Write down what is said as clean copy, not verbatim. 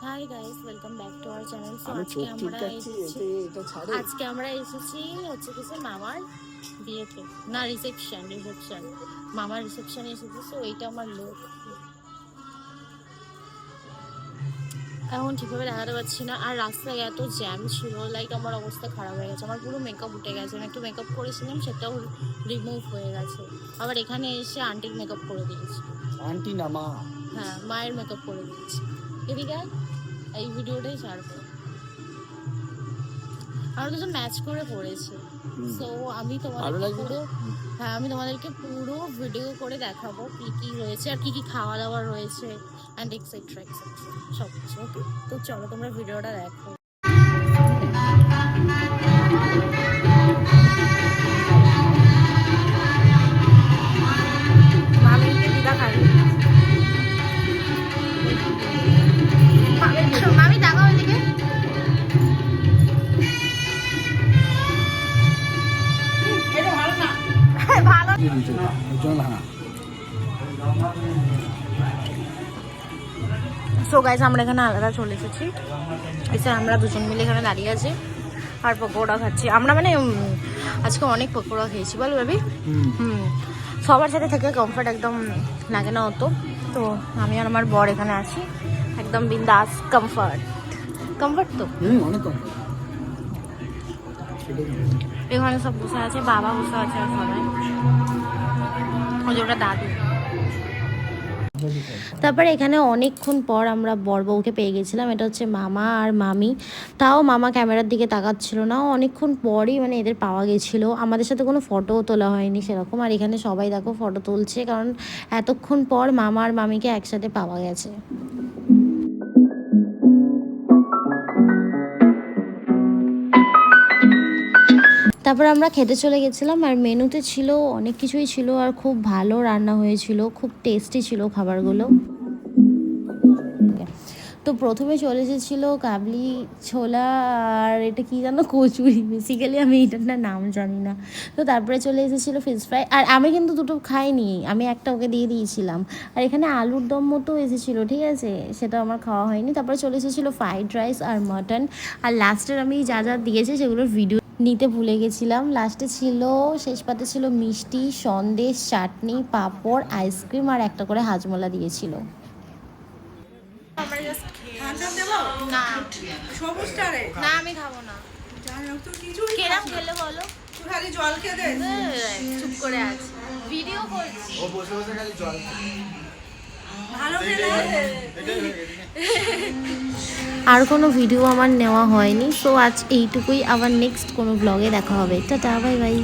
Hi guys, welcome back to our channel. So আমি আজকে চোখ ঠিক রাখছি, এটা ছাড়ে। আমরা এসেছি হচ্ছে কিছু মামার বিয়েতে, না রিসেপশন। মামার রিসেপশনে এসেছি। সো এইটা আমার লোক। এখন ঠিকভাবে দেখাতে পারছি না, আর রাস্তায় এত জ্যাম ছিল, লাইক আমার অবস্থা খারাপ হয়ে গেছে। আমার পুরো মেকআপ উঠে গেছে। আমি একটু মেকআপ করেছিলাম, সেটাও রিমুভ হয়ে গেছে। আবার এখানে এসে আন্টির মেকআপ করে দিয়েছি। আন্টি না মা? হ্যাঁ, মায়ের মেকআপ করে দিয়েছি। এদিকে এই ভিডিওটাই ছাড়বো। আমরা দুজন ম্যাচ করে পড়েছি। সো আমি তোমাদেরকে পুরো ভিডিও করে দেখাবো কি কি হয়েছে আর কি কি খাওয়া দাওয়া রয়েছে অ্যান্ড এক্সেট্রা এক্সেট্রা সব কিছু। ওকে, তো চলো তোমরা ভিডিওটা দেখো। মামি দেখাও এদিকে। ভালো। সো গাইস, আমরা এখানে আলাদা চলে এসেছি। এসে আমরা দুজন মিলে এখানে দাঁড়িয়ে আছি আর পকোড়া খাচ্ছি। আমরা মানে আজকে অনেক পকোড়া খেয়েছি, বল ভাবি। সবার সাথে থেকে কমফর্ট একদম লাগে না অত। তো আমি আর আমার বর এখানে আছি, একদম বিন্দাস। কমফর্ট তো অনেক কমফর্ট। এখানে সব বসে আছে, বাবা বসে আছে, আর সবাই ওই যে ওটা দাদু। তারপরে এখানে অনেকক্ষণ পর আমরা বর বউকে পেয়ে গেছিলাম। এটা হচ্ছে মামা আর মামি। তাও মামা ক্যামেরার দিকে তাকাচ্ছিল না, অনেকক্ষণ পরই মানে এদের পাওয়া গেছিলো। আমাদের সাথে কোনো ফটোও তোলা হয়নি সেরকম। আর এখানে সবাই দেখো ফটো তুলছে, কারণ এতক্ষণ পর মামা আর মামিকে একসাথে পাওয়া গেছে। তারপর আমরা খেতে চলে গেছিলাম, আর মেনুতে ছিল অনেক কিছুই ছিল, আর খুব ভালো রান্না হয়েছিল, খুব টেস্টি ছিল খাবারগুলো। তো প্রথমে চলে এসেছিলো কাবলি ছোলা, আর এটা কি জানো, কচুরি। বেসিক্যালি আমি এটার নাম জানি না। তো তারপরে চলে এসেছিলো ফিশ ফ্রাই, আর আমি কিন্তু দুটো খাইনি, আমি একটা ওকে দিয়ে দিয়েছিলাম। আর এখানে আলুর দম মতো এসেছিলো, ঠিক আছে, সেটা আমার খাওয়া হয়নি। তারপরে চলে এসেছিলো ফ্রাইড রাইস আর মাটন। আর লাস্টের আমি যা যা দিয়েছি সেগুলোর ভিডিও নিতে ভুলে গেছিলাম। লাস্টে ছিল, শেষ পাতে ছিল মিষ্টি, সন্দেশ, চাটনি, পাঁপড়, আইসক্রিম, আর একটা করে হাজমোলা দিয়েছিল। না, আমি খাবো না। কেরাম খেলে বলো? জল খেয়ে চুপ করে আছে, ভিডিও করছি। আর কোনো ভিডিও আমার নেওয়া হয়নি। সো আজ এইটুকুই, আবার নেক্সট কোনো ব্লগে দেখা হবে। Tata, bye bye.